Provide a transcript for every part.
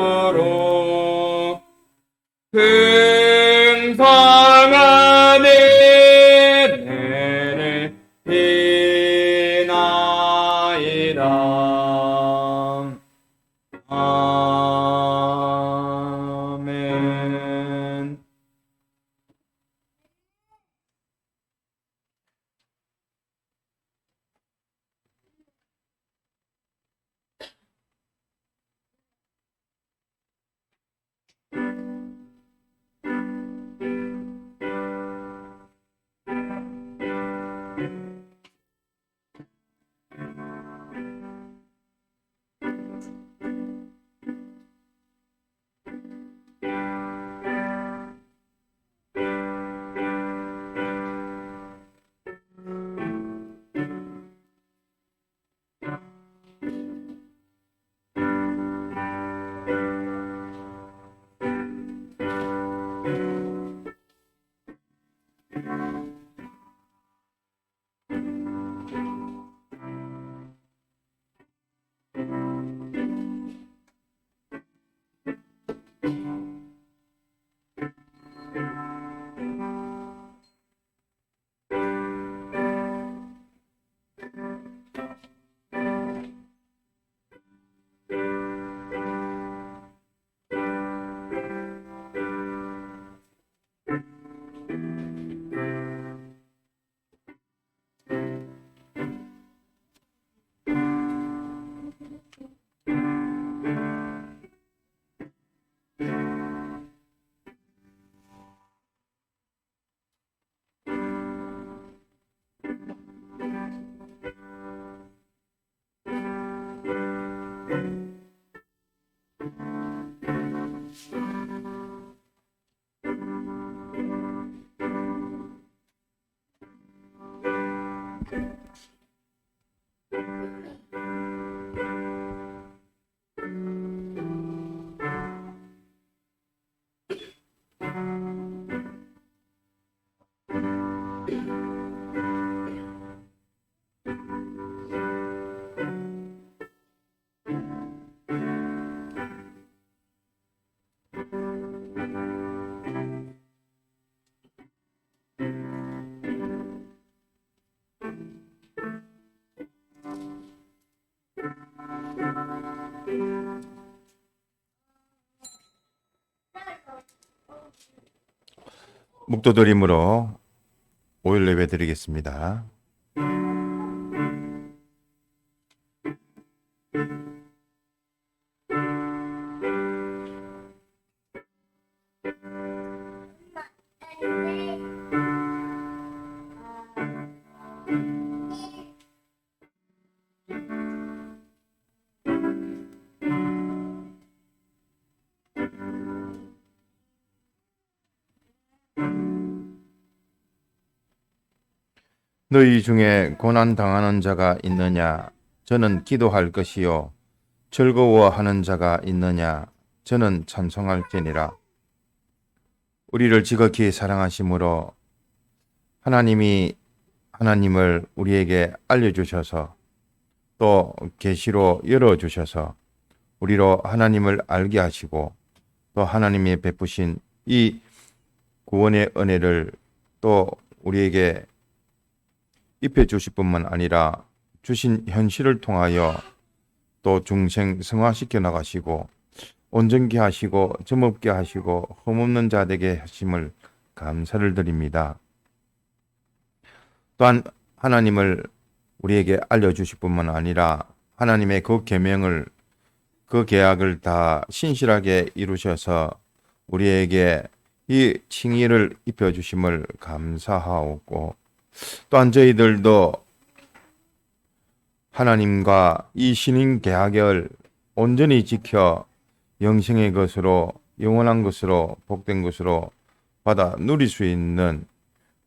로 풍성한 은혜를 비나이다. 아멘. 묵도드림으로 오일 예배 드리겠습니다. 너희 중에 고난 당하는 자가 있느냐? 저는 기도할 것이요. 즐거워하는 자가 있느냐? 저는 찬송할지니라. 우리를 지극히 사랑하심으로 하나님을 우리에게 알려주셔서 또 계시로 열어주셔서 우리로 하나님을 알게 하시고 또 하나님이 베푸신 이 구원의 은혜를 또 우리에게 입혀 주실 뿐만 아니라 주신 현실을 통하여 또 중생 성화시켜 나가시고 온전케 하시고 점없게 하시고 흠없는 자 되게 하심을 감사를 드립니다. 또한 하나님을 우리에게 알려주실 뿐만 아니라 하나님의 그 계명을 그 계약을 다 신실하게 이루셔서 우리에게 이 칭의를 입혀주심을 감사하옵고 또한 저희들도 하나님과 이 신인 계약을 온전히 지켜 영생의 것으로 영원한 것으로 복된 것으로 받아 누릴 수 있는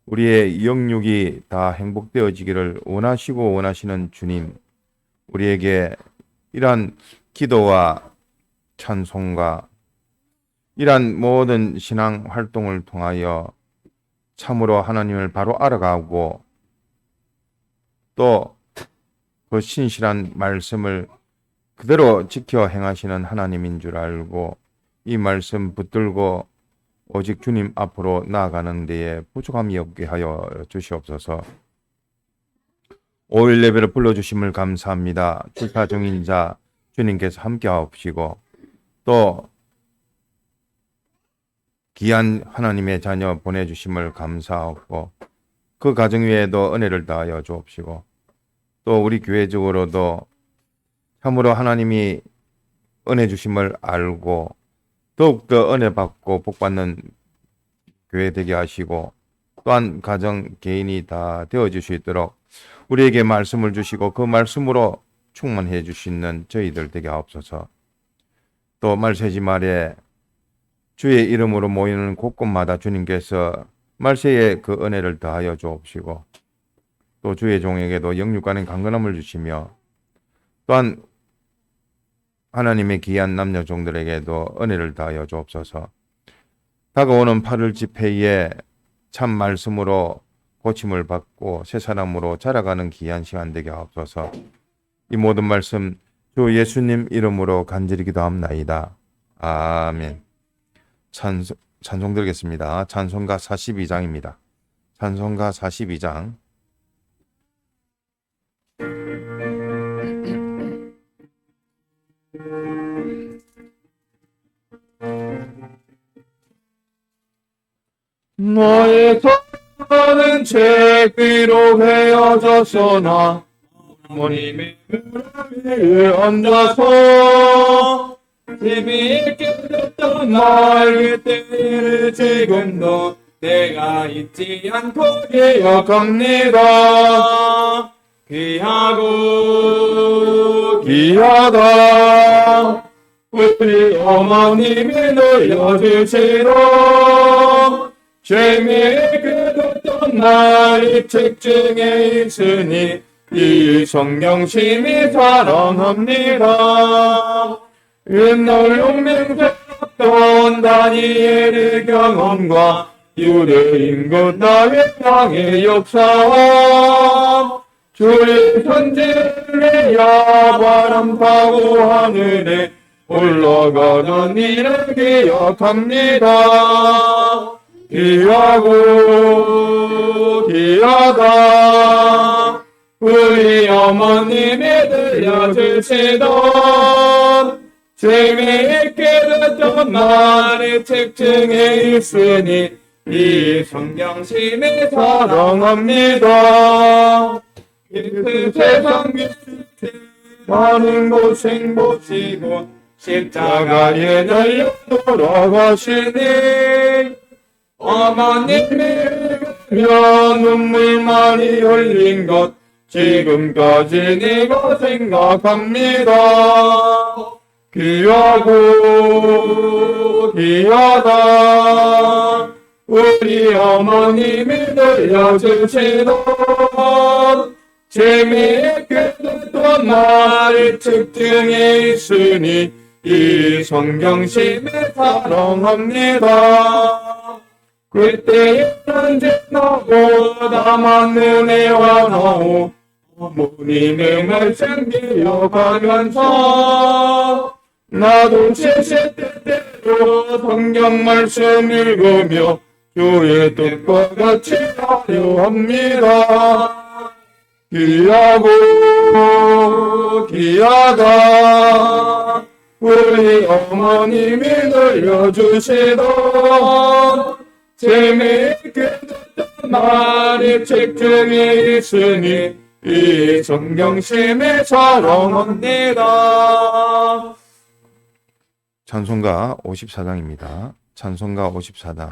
우리의 영육이 다 행복되어지기를 원하시고 원하시는 주님, 우리에게 이러한 기도와 찬송과 이러한 모든 신앙 활동을 통하여 참으로 하나님을 바로 알아가고 또 그 신실한 말씀을 그대로 지켜 행하시는 하나님인 줄 알고 이 말씀 붙들고 오직 주님 앞으로 나아가는 데에 부족함이 없게 하여 주시옵소서. 5일 예배를 불러주심을 감사합니다. 출타 중인 자 주님께서 함께 하옵시고 또 귀한 하나님의 자녀 보내주심을 감사하고 그 가정 위에도 은혜를 다하여 주옵시고 또 우리 교회적으로도 참으로 하나님이 은혜 주심을 알고 더욱더 은혜 받고 복 받는 교회 되게 하시고 또한 가정 개인이 다 되어질 수 있도록 우리에게 말씀을 주시고 그 말씀으로 충만해 주시는 저희들 되게 하옵소서. 또 말세지 말에 주의 이름으로 모이는 곳곳마다 주님께서 말세에 그 은혜를 더하여 주옵시고 또 주의 종에게도 영육간의 강건함을 주시며 또한 하나님의 귀한 남녀 종들에게도 은혜를 더하여 주옵소서. 다가오는 8월 집회에 참 말씀으로 고침을 받고 새 사람으로 자라가는 귀한 시간 되게 하옵소서. 이 모든 말씀 주 예수님 이름으로 간절히 기도합나이다. 아멘. 찬송 드리겠습니다. 찬송가 42장입니다. 찬송가 42장. 너의 손은 책 위로 헤어졌으나 부모님의 무릎 위에 앉아서 재미있게 듣던 나의 때를 지금도 내가 잊지 않고 기억합니다. 귀하다 우리 어머님이 늘려주시던 재미있게 듣던 나의 책중에 있으니 이 성경심이 사랑합니다. 옛날 용맹스럽던 다니엘의 경험과 유대인 것 다윗 왕의 역사 주의 선지를 야바람 타고 하늘에 올라가던 일을 기억합니다. 귀하다 우리 어머님이 들려주시던 재미있게 듣던 말의 책중에 있으니 이 성경심이 사랑합니다. 그 세상 많은 고생 보시고 십자가에 달려 돌아가시니 어머님의 눈물 많이 흘린 것 지금까지 내가 생각합니다. 귀하다 우리 어머님이 들려주시던 재미있게 듣던 말의 책중에 있으니 이 성경심이 사랑합니다. 그때에는 지나고 나만 은혜와 나오 어머님의 말씀 기억하면서 나도 70대대로 성경 말씀 읽으며 주의 뜻과 같이 하려 합니다. 귀하다 우리 어머님이 들려주시던 재미있게 듣던 말이 책중에 있으니 이 성경심이 사랑합니다. 찬송가 54장입니다. 찬송가 54장.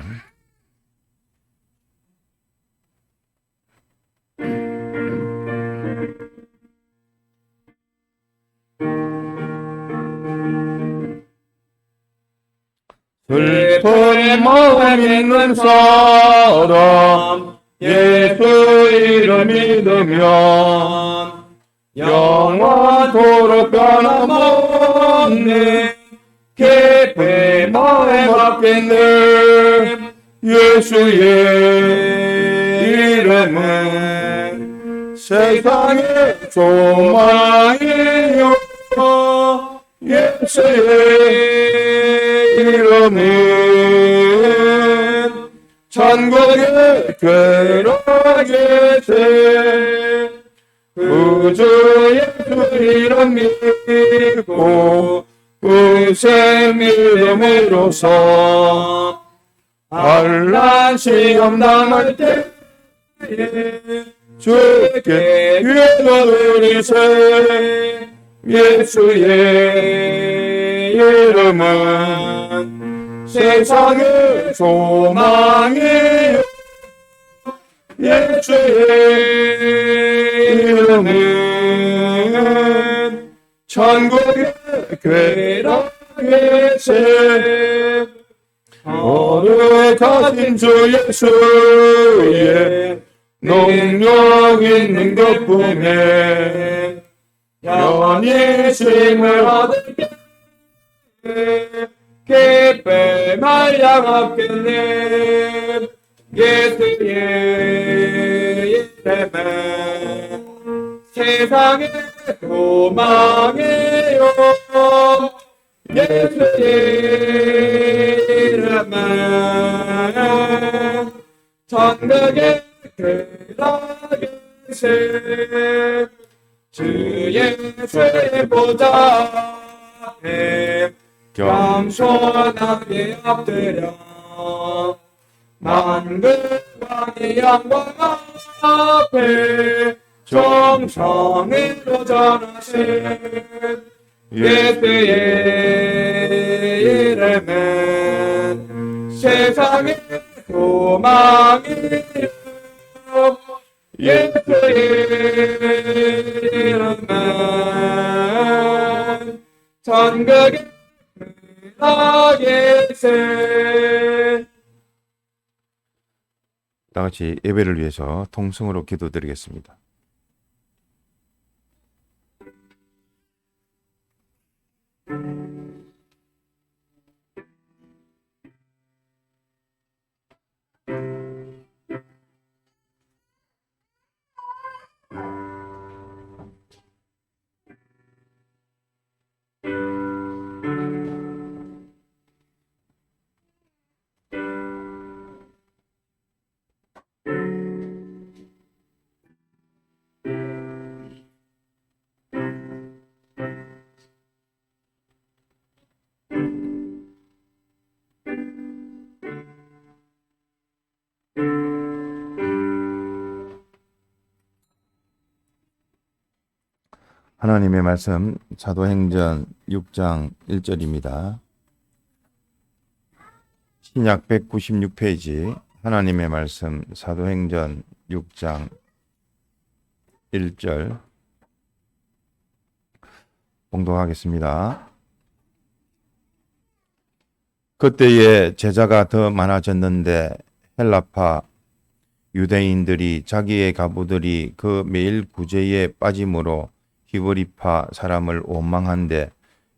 슬픈 마음 있는 사람 예수 이름 믿으면 영원토록 변함없네. 깊은 마음에 맡기는 예수의 이름은 세상의 소망이요 예수의 이름은 천국에 괴로게세 구주 예수 이름 믿고 그새 믿음으로써 환난 시험 당할 때에 주께 기도드리세 예수의 이름은 세상의 소망이요 예수의 이름은 천국의 괴락에세 거룩하신 주 예수의 능력 있는 것뿐에 연희심을 얻을게 기쁨 말량하겠네 예수의 이름은 세상의 소망이요 예수의 이름은 천국의 괴락에세 주 예수의 보좌 앞에 겸손하게 엎드려 만국왕의 영광 앞에 정성으로 전하신 예수의 이름은 세상의 소망이요 예수의 이름은 천국의 괴락에세 다 같이 예배를 위해서 통성으로 기도드리겠습니다. 하나님의 말씀 사도행전 6장 1절입니다. 신약 196페이지 하나님의 말씀 사도행전 6장 1절 봉독하겠습니다. 그때에 제자가 더 많아졌는데 헬라파 유대인들이 자기의 가부들이 그 매일 구제에 빠짐으로 히브리파 사람을 원망한데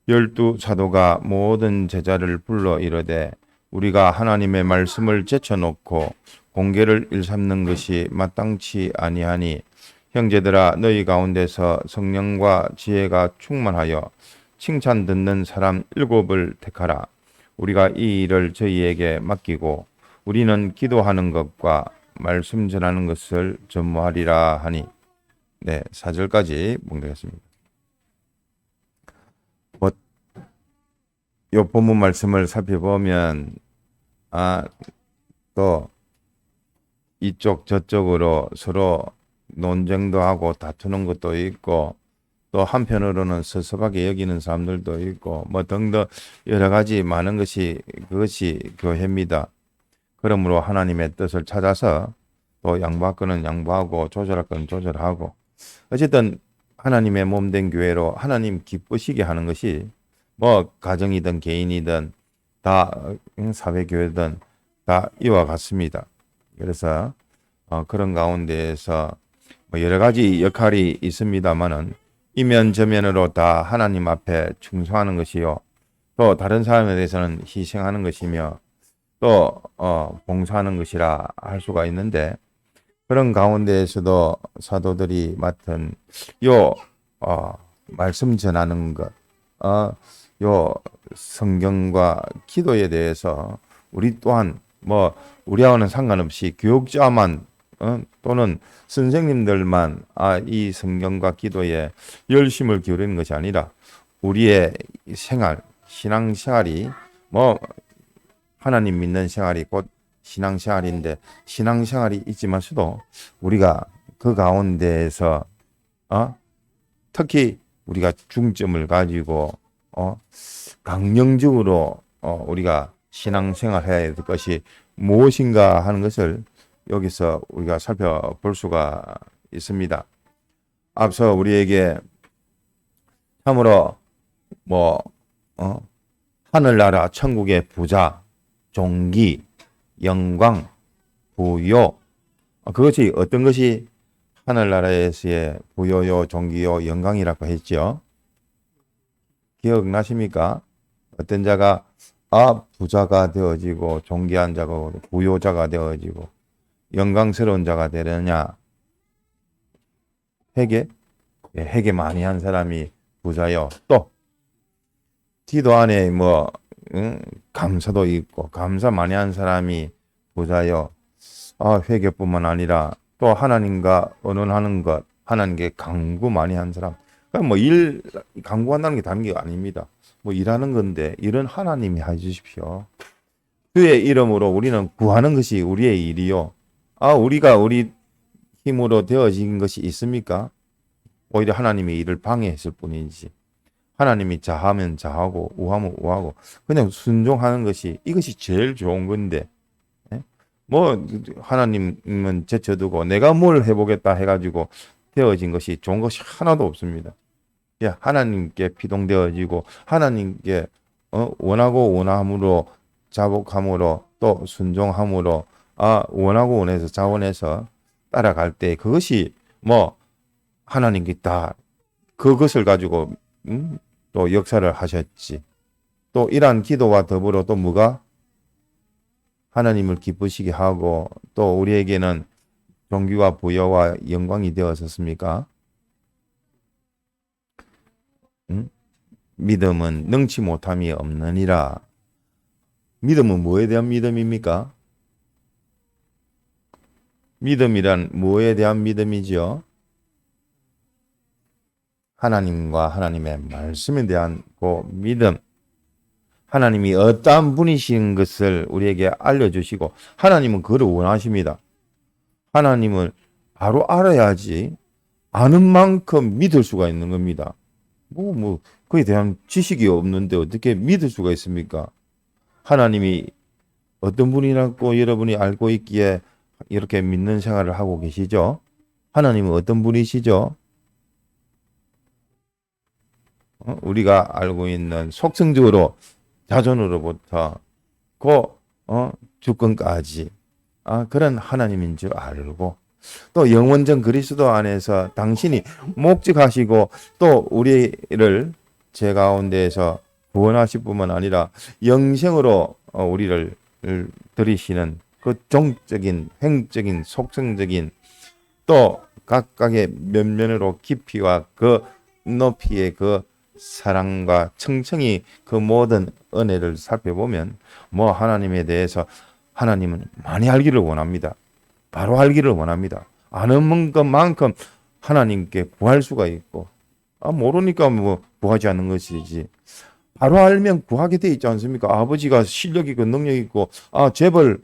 12 사도가 모든 제자를 불러 이르되 우리가 하나님의 말씀을 제쳐놓고 공개를 일삼는 것이 마땅치 아니하니 형제들아 너희 가운데서 성령과 지혜가 충만하여 칭찬 듣는 사람 7을 택하라. 우리가 이 일을 저희에게 맡기고 우리는 기도하는 것과 말씀 전하는 것을 전무하리라 하니. 네, 4절까지 봉독했습니다. 이 본문 말씀을 살펴보면 또 이쪽 저쪽으로 서로 논쟁도 하고 다투는 것도 있고 또 한편으로는 섭섭하게 여기는 사람들도 있고 뭐 등등 여러 가지 많은 그것이 교회입니다. 그러므로 하나님의 뜻을 찾아서 또 양보할 거는 양보하고 조절할 거는 조절하고 어쨌든 하나님의 몸된 교회로 하나님 기쁘시게 하는 것이 뭐 가정이든 개인이든 다 사회교회든 다 이와 같습니다. 그래서 그런 가운데에서 뭐 여러 가지 역할이 있습니다만은 이면저면으로 다 하나님 앞에 충성하는 것이요. 또 다른 사람에 대해서는 희생하는 것이며 또 봉사하는 것이라 할 수가 있는데 그런 가운데에서도 사도들이 맡은 말씀 전하는 것, 요 성경과 기도에 대해서 우리 또한 뭐 우리하고는 상관없이 교육자만 또는 선생님들만 이 성경과 기도에 열심을 기울이는 것이 아니라 우리의 생활, 신앙생활이 뭐 하나님 믿는 생활이 곧 신앙생활인데 신앙생활이 있지만서도 우리가 그 가운데에서 특히 우리가 중점을 가지고 강령적으로 우리가 신앙생활해야 될 것이 무엇인가 하는 것을 여기서 우리가 살펴볼 수가 있습니다. 앞서 우리에게 참으로 하늘나라 천국의 부자, 종기, 영광, 부요, 그것이 어떤 것이 하늘나라에서의 부요요, 종기요, 영광이라고 했죠. 기억나십니까? 어떤 자가 부자가 되어지고 존귀한 자가 부요자가 되어지고 영광스러운 자가 되느냐? 회개? 회개 많이 한 사람이 부자요. 또 기도 안에 감사도 있고 감사 많이 한 사람이 부자요. 회개뿐만 아니라 또 하나님과 언언하는 것, 하나님께 간구 많이 한 사람. 그러니까 간구한다는 게 다른 게 아닙니다. 일하는 건데 일은 하나님이 해주십시오. 그의 이름으로 우리는 구하는 것이 우리의 일이요. 우리가 우리 힘으로 되어진 것이 있습니까? 오히려 하나님이 일을 방해했을 뿐이지. 하나님이 자하면 자하고 우하면 우하고 그냥 순종하는 것이 이것이 제일 좋은 건데 하나님은 제쳐두고 내가 뭘 해보겠다 해가지고 되어진 것이 좋은 것이 하나도 없습니다. 하나님께 피동되어지고 하나님께 원하고 원함으로 자복함으로 또 순종함으로 원하고 원해서 자원해서 따라갈 때 그것이 하나님께 다 그것을 가지고 또 역사를 하셨지. 또 이러한 기도와 더불어 또 뭐가 하나님을 기쁘시게 하고 또 우리에게는 존귀와 부여와 영광이 되었었습니까? 믿음은 능치 못함이 없느니라. 믿음은 뭐에 대한 믿음입니까? 믿음이란 뭐에 대한 믿음이지요? 하나님과 하나님의 말씀에 대한 그 믿음. 하나님이 어떠한 분이신 것을 우리에게 알려주시고 하나님은 그를 원하십니다. 하나님을 바로 알아야지 아는 만큼 믿을 수가 있는 겁니다. 그에 대한 지식이 없는데 어떻게 믿을 수가 있습니까? 하나님이 어떤 분이라고 여러분이 알고 있기에 이렇게 믿는 생활을 하고 계시죠? 하나님은 어떤 분이시죠? 우리가 알고 있는 속성적으로 자존으로부터 주권까지 그런 하나님인 줄 알고 또 영원전 그리스도 안에서 당신이 목적하시고 또 우리를 제 가운데에서 구원하실 뿐만 아니라 영생으로 우리를 들이시는 그 종적인 행적인 속성적인 또 각각의 면면으로 깊이와 그 높이의 그 사랑과 청청이 그 모든 은혜를 살펴보면 하나님에 대해서 하나님은 많이 알기를 원합니다. 바로 알기를 원합니다. 아는 것만큼 하나님께 구할 수가 있고 모르니까 구하지 않는 것이지. 바로 알면 구하게 돼 있지 않습니까? 아버지가 실력 있고 능력 있고 재벌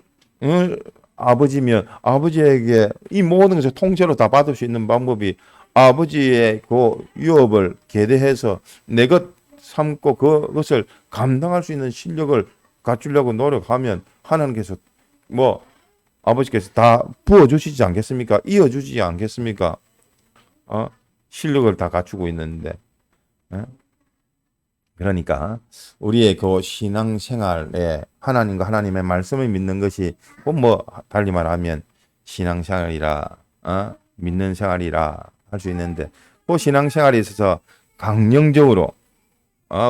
아버지면 아버지에게 이 모든 것을 통째로 다 받을 수 있는 방법이 아버지의 그 유업을 계대해서 내 것 삼고 그것을 감당할 수 있는 실력을 갖추려고 노력하면 하나님께서 아버지께서 다 부어주시지 않겠습니까? 이어주시지 않겠습니까? 실력을 다 갖추고 있는데. 그러니까 우리의 그 신앙생활에 하나님과 하나님의 말씀을 믿는 것이 달리 말하면 신앙생활이라 믿는 생활이라 할 수 있는데 그 신앙생활에 있어서 강령적으로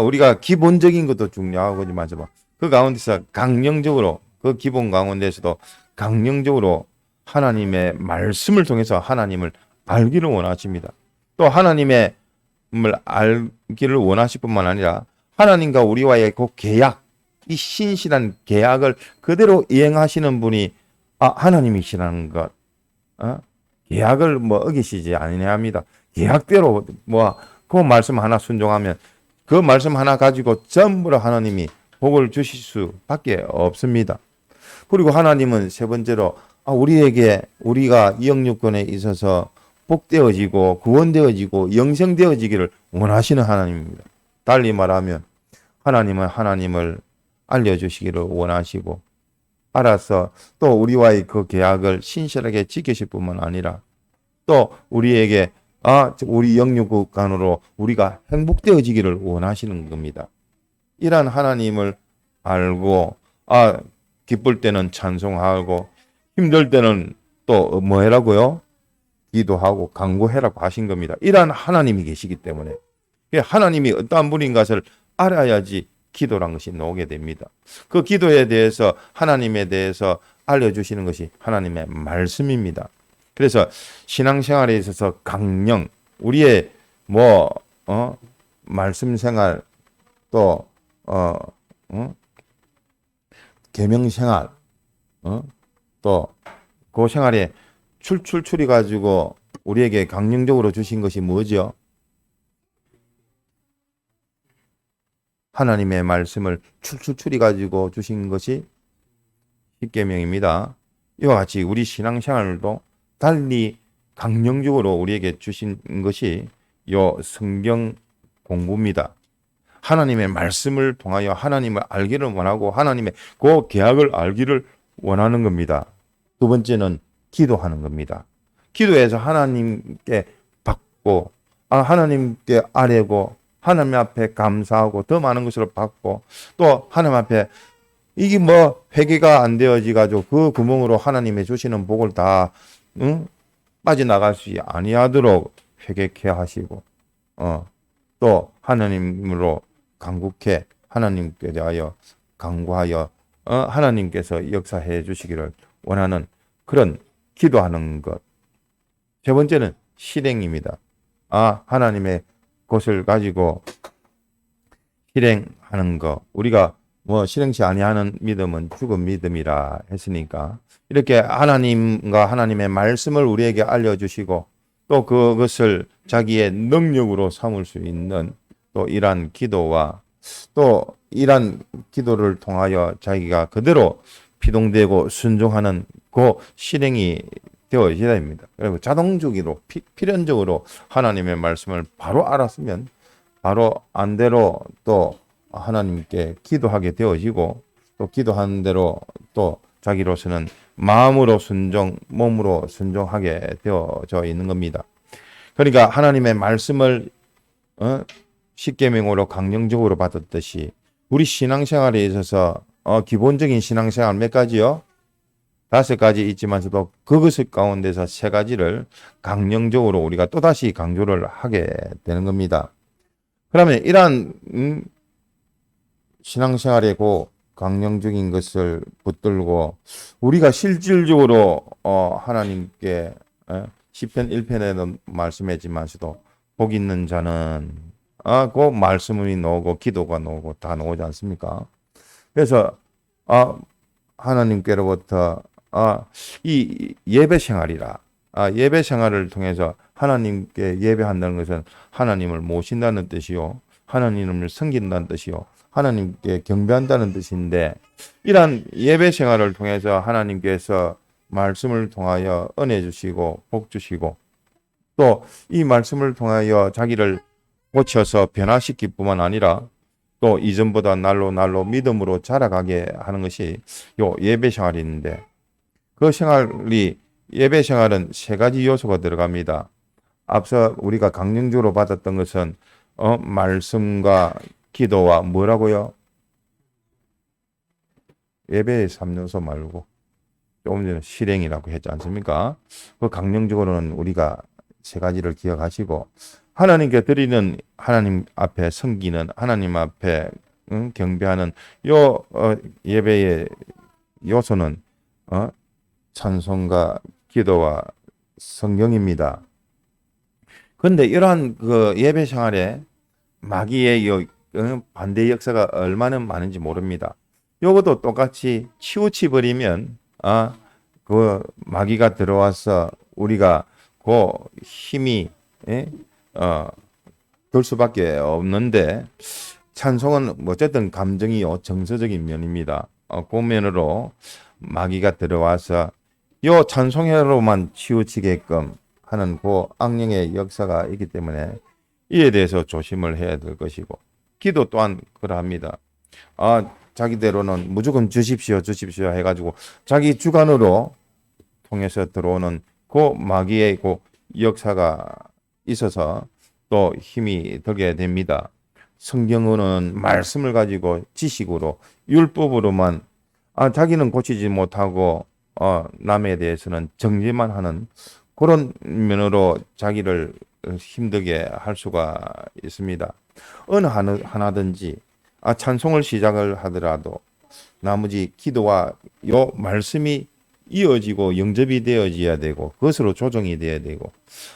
우리가 기본적인 것도 중요하지만 그 가운데서 강령적으로 그 기본 가운데서도 강령적으로 하나님의 말씀을 통해서 하나님을 알기를 원하십니다. 또 하나님의 알기를 원하실 뿐만 아니라 하나님과 우리와의 그 계약, 이 신실한 계약을 그대로 이행하시는 분이 하나님이시라는 것. 계약을 어기시지 아니합니다. 계약대로 그 말씀 하나 순종하면 그 말씀 하나 가지고 전부 하나님이 복을 주실 수밖에 없습니다. 그리고 하나님은 세 번째로 우리에게 우리가 영육권에 있어서 복되어지고 구원되어지고 영생되어지기를 원하시는 하나님입니다. 달리 말하면 하나님은 하나님을 알려주시기를 원하시고 알아서 또 우리와의 그 계약을 신실하게 지키실 뿐만 아니라 또 우리에게 우리 영육간으로 우리가 행복되어지기를 원하시는 겁니다. 이러한 하나님을 알고 기쁠 때는 찬송하고 힘들 때는 또 뭐 해라고요? 기도하고 간구해라고 하신 겁니다. 이러한 하나님이 계시기 때문에 하나님이 어떠한 분인 것을 알아야지 기도란 것이 나오게 됩니다. 그 기도에 대해서 하나님에 대해서 알려주시는 것이 하나님의 말씀입니다. 그래서 신앙생활에 있어서 강령, 우리의 말씀 생활 또 계명 생활 또 그 생활에 출이 가지고 우리에게 강령적으로 주신 것이 뭐죠? 하나님의 말씀을 출이 가지고 주신 것이 십계명입니다. 이와 같이 우리 신앙생활도 달리 강령적으로 우리에게 주신 것이 요 성경 공부입니다. 하나님의 말씀을 통하여 하나님을 알기를 원하고 하나님의 그 계약을 알기를 원하는 겁니다. 두 번째는 기도하는 겁니다. 기도해서 하나님께 받고 하나님께 아뢰고 하나님 앞에 감사하고 더 많은 것을 받고 또 하나님 앞에 이게 회개가 안 되어지 가지고 그 구멍으로 하나님의 주시는 복을 다 빠져나갈 수 아니하도록 회개케 하시고 또 하나님으로 간구해 하나님께 대하여 간구하여 하나님께서 역사해 주시기를 원하는 그런 기도하는 것. 세 번째는 실행입니다. 하나님의 것을 가지고 실행하는 것. 우리가 실행치 아니하는 믿음은 죽은 믿음이라 했으니까 이렇게 하나님과 하나님의 말씀을 우리에게 알려주시고 또 그것을 자기의 능력으로 삼을 수 있는 또 이러한 기도와 또 이러한 기도를 통하여 자기가 그대로 피동되고 순종하는 그 실행이 되어져야 됩니다. 그리고 자동적으로 필연적으로 하나님의 말씀을 바로 알았으면 바로 안대로 또 하나님께 기도하게 되어지고 또 기도하는 대로 또 자기로서는 마음으로 순종, 몸으로 순종하게 되어져 있는 겁니다. 그러니까 하나님의 말씀을 십계명으로 강령적으로 받았듯이 우리 신앙생활에 있어서 기본적인 신앙생활 몇 가지요? 5가지 있지만서도 그것을 가운데서 3가지를 강령적으로 우리가 또다시 강조를 하게 되는 겁니다. 그러면 이러한 신앙생활의 그 강령적인 것을 붙들고 우리가 실질적으로 하나님께 시편 1편에도 말씀했지만서도 복 있는 자는 그 말씀이 나오고 기도가 나오고 다 나오지 않습니까? 그래서 하나님께로부터 이 예배 생활이라 예배 생활을 통해서 하나님께 예배한다는 것은 하나님을 모신다는 뜻이요 하나님을 섬긴다는 뜻이요 하나님께 경배한다는 뜻인데 이러한 예배 생활을 통해서 하나님께서 말씀을 통하여 은혜 주시고 복 주시고 또 이 말씀을 통하여 자기를 고쳐서 변화시킬 뿐만 아니라 또 이전보다 날로 믿음으로 자라가게 하는 것이 요 예배 생활인데 그 생활이 예배 생활은 3가지 요소가 들어갑니다. 앞서 우리가 강령적으로 받았던 것은 말씀과 기도와 뭐라고요? 예배의 3요소 말고 조금 전에 실행이라고 했지 않습니까? 그 강령적으로는 우리가 3가지를 기억하시고 하나님께 드리는 하나님 앞에 섬기는 하나님 앞에 경배하는 요 예배의 요소는 찬송과 기도와 성경입니다. 그런데 이러한 그 예배 생활에 마귀의 반대 역사가 얼마나 많은지 모릅니다. 요것도 똑같이 치우치 버리면 그 마귀가 들어와서 우리가 그 힘이 예? 될 수밖에 없는데 찬송은 어쨌든 감정이요 정서적인 면입니다. 그 면으로 마귀가 들어와서 요 찬송회로만 치우치게끔 하는 그 악령의 역사가 있기 때문에 이에 대해서 조심을 해야 될 것이고 기도 또한 그러합니다. 자기대로는 무조건 주십시오 해가지고 자기 주관으로 통해서 들어오는 그 마귀의 그 역사가 있어서 또 힘이 들게 됩니다. 성경은 말씀을 가지고 지식으로 율법으로만 자기는 고치지 못하고 남에 대해서는 정죄만 하는 그런 면으로 자기를 힘들게 할 수가 있습니다. 어느 하나든지 찬송을 시작을 하더라도 나머지 기도와 요 말씀이 이어지고 영접이 되어져야 되고 그것으로 조정이 되어야 되고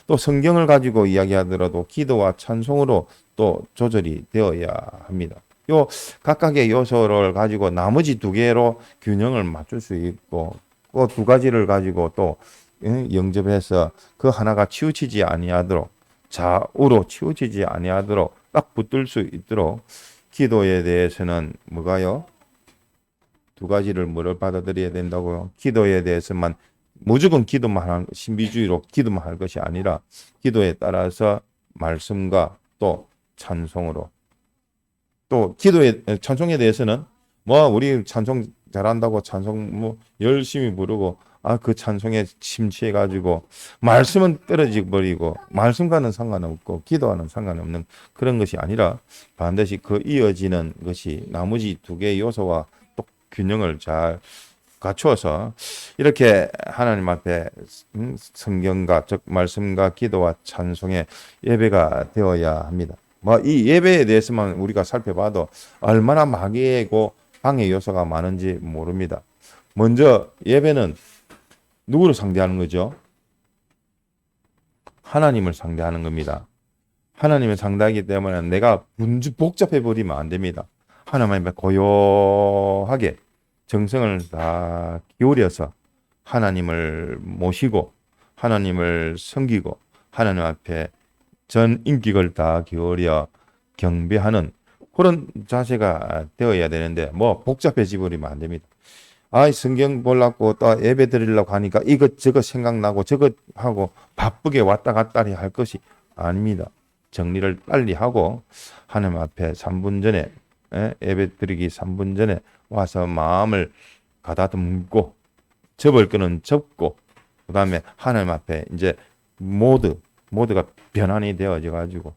또 성경을 가지고 이야기하더라도 기도와 찬송으로 또 조절이 되어야 합니다. 요 각각의 요소를 가지고 나머지 두 개로 균형을 맞출 수 있고 그 두 가지를 가지고 또 영접해서 그 하나가 치우치지 아니하도록 좌우로 치우치지 아니하도록 딱 붙들 수 있도록 기도에 대해서는 뭐가요? 두 가지를 뭐를 받아들여야 된다고요? 기도에 대해서만 무조건 기도만 할 신비주의로 기도만 할 것이 아니라 기도에 따라서 말씀과 또 찬송으로 또 기도에 찬송에 대해서는 우리 찬송 잘한다고 찬송 열심히 부르고 그 찬송에 심취해 가지고 말씀은 떨어져 버리고 말씀과는 상관없고 기도와는 상관없는 그런 것이 아니라 반드시 그 이어지는 것이 나머지 두 개의 요소와 또 균형을 잘 갖추어서 이렇게 하나님 앞에 성경과 즉 말씀과 기도와 찬송의 예배가 되어야 합니다. 이 예배에 대해서만 우리가 살펴봐도 얼마나 마귀이고 방해 요소가 많은지 모릅니다. 먼저 예배는 누구를 상대하는 거죠? 하나님을 상대하는 겁니다. 하나님을 상대하기 때문에 내가 복잡해 버리면 안 됩니다. 하나님 앞에 고요하게 정성을 다 기울여서 하나님을 모시고 하나님을 섬기고 하나님 앞에 전 인격을 다 기울여 경배하는 그런 자세가 되어야 되는데 복잡해지 버리면 안 됩니다. 성경 보려고 또 예배 드리려고 하니까 이것저것 생각나고 저것 하고 바쁘게 왔다 갔다 할 것이 아닙니다. 정리를 빨리 하고 하나님 앞에 3분 전에 예배 드리기 3분 전에 와서 마음을 가다듬고 접을 거는 접고 그 다음에 하나님 앞에 이제 모두가 변환이 되어져 가지고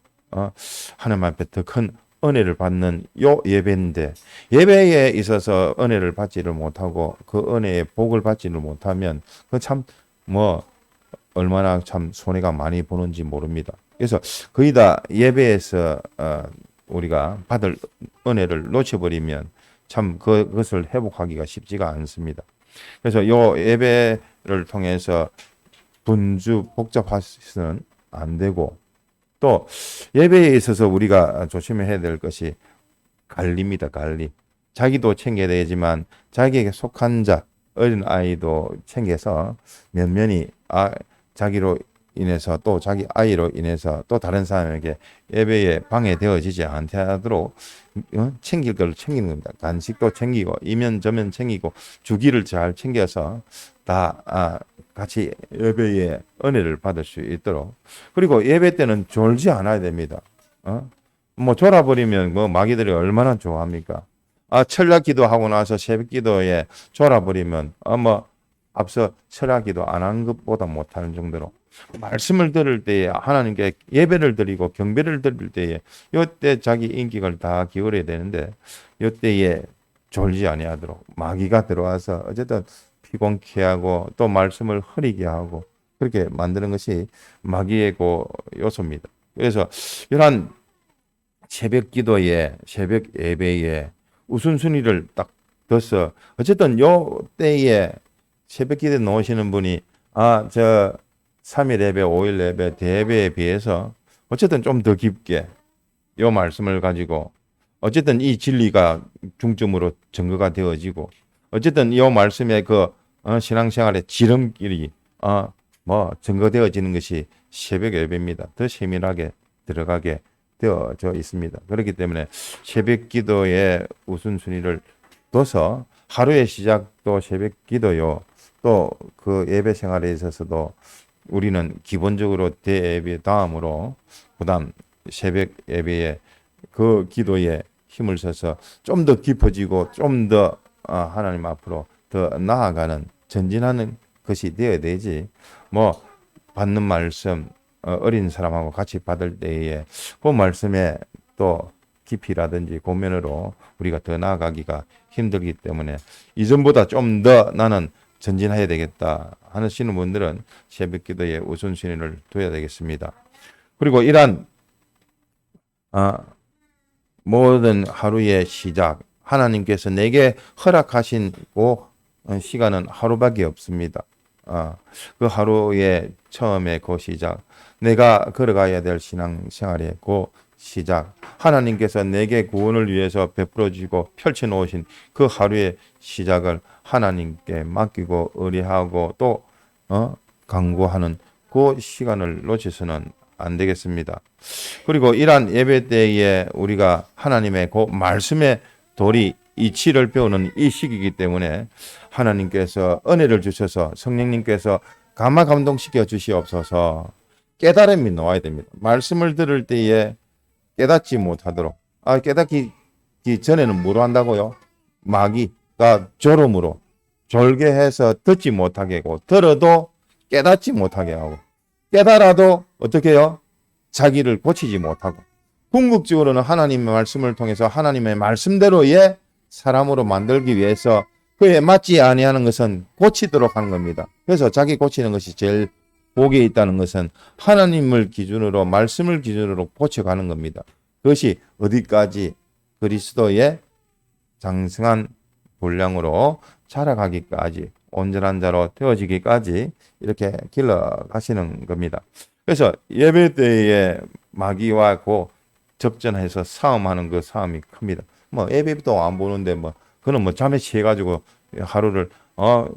하나님 앞에 더 큰 은혜를 받는 요 예배인데 예배에 있어서 은혜를 받지를 못하고 그 은혜의 복을 받지를 못하면 그 참 얼마나 참 손해가 많이 보는지 모릅니다. 그래서 거의 다 예배에서 우리가 받을 은혜를 놓쳐버리면 참 그것을 회복하기가 쉽지가 않습니다. 그래서 요 예배를 통해서 분주 복잡해서는 안 되고 또 예배에 있어서 우리가 조심해야 될 것이 관리입니다. 관리. 자기도 챙겨야 되지만 자기에게 속한 자, 어린 아이도 챙겨서 면면히 자기로 인해서 또 자기 아이로 인해서 또 다른 사람에게 예배에 방해되어지지 않도록 챙길 걸 챙기는 겁니다. 간식도 챙기고 이면 저면 챙기고 주기를 잘 챙겨서 다 같이 예배에 은혜를 받을 수 있도록 그리고 예배 때는 졸지 않아야 됩니다. 졸아버리면 마귀들이 얼마나 좋아합니까? 철야 기도하고 나서 새벽 기도에 졸아버리면 앞서 철야 기도 안 한 것보다 못하는 정도로 말씀을 들을 때에 하나님께 예배를 드리고 경배를 드릴 때에 이때 자기 인격을 다 기울여야 되는데 이때에 졸지 아니하도록 마귀가 들어와서 어쨌든 피곤케 하고 또 말씀을 흐리게 하고 그렇게 만드는 것이 마귀의 요소입니다. 그래서 이러한 새벽 기도에 새벽 예배에 우선순위를 딱 둬서 어쨌든 요 때에 새벽 기도에 나오시는 분이 저 3일 예배, 5일 예배, 대예배에 비해서 어쨌든 좀 더 깊게 요 말씀을 가지고 어쨌든 이 진리가 중점으로 증거가 되어지고 어쨌든 이 말씀의 그 신앙생활의 지름길이 뭐 증거되어지는 것이 새벽 예배입니다. 더 세밀하게 들어가게 되어져 있습니다. 그렇기 때문에 새벽 기도의 우선순위를 둬서 하루의 시작도 새벽 기도요. 또 그 예배 생활에 있어서도 우리는 기본적으로 대예배 다음으로 그다음 새벽 예배에 그 기도에 힘을 써서 좀 더 깊어지고 좀 더 하나님 앞으로 더 나아가는 전진하는 것이 되어야 되지. 뭐 받는 말씀 어린 사람하고 같이 받을 때에 그 말씀에 또 깊이라든지 고면으로 우리가 더 나아가기가 힘들기 때문에 이전보다 좀 더 나는 전진해야 되겠다 하시는 분들은 새벽 기도에 우선순위를 둬야 되겠습니다. 그리고 이러한 모든 하루의 시작 하나님께서 내게 허락하신 시간은 하루밖에 없습니다. 그 하루의 처음에 그 시작 내가 걸어가야 될 신앙생활의 그 시작 하나님께서 내게 구원을 위해서 베풀어 주시고 펼쳐 놓으신 그 하루의 시작을 하나님께 맡기고 의뢰하고 또 강구하는 그 시간을 놓쳐서는 안 되겠습니다. 그리고 이러한 예배 때에 우리가 하나님의 그 말씀의 도리 이치를 배우는 이 시기이기 때문에 하나님께서 은혜를 주셔서 성령님께서 감화 감동시켜 주시옵소서. 깨달음이 나와야 됩니다. 말씀을 들을 때에 깨닫지 못하도록 깨닫기 전에는 뭐로 한다고요? 마귀가 졸음으로 졸개해서 듣지 못하게 하고 들어도 깨닫지 못하게 하고 깨달아도 어떻게 해요? 자기를 고치지 못하고 궁극적으로는 하나님의 말씀을 통해서 하나님의 말씀대로의 사람으로 만들기 위해서 그에 맞지 아니하는 것은 고치도록 하는 겁니다. 그래서 자기 고치는 것이 제일 복에 있다는 것은 하나님을 기준으로 말씀을 기준으로 고쳐가는 겁니다. 그것이 어디까지 그리스도의 장성한 분량으로 자라가기까지 온전한 자로 되어지기까지 이렇게 길러가시는 겁니다. 그래서 예배 때에 마귀와 고 접전해서 싸움하는 그 싸움이 큽니다. 뭐 예배도 안 보는데 뭐 그는 뭐 잠에 취해가지고 하루를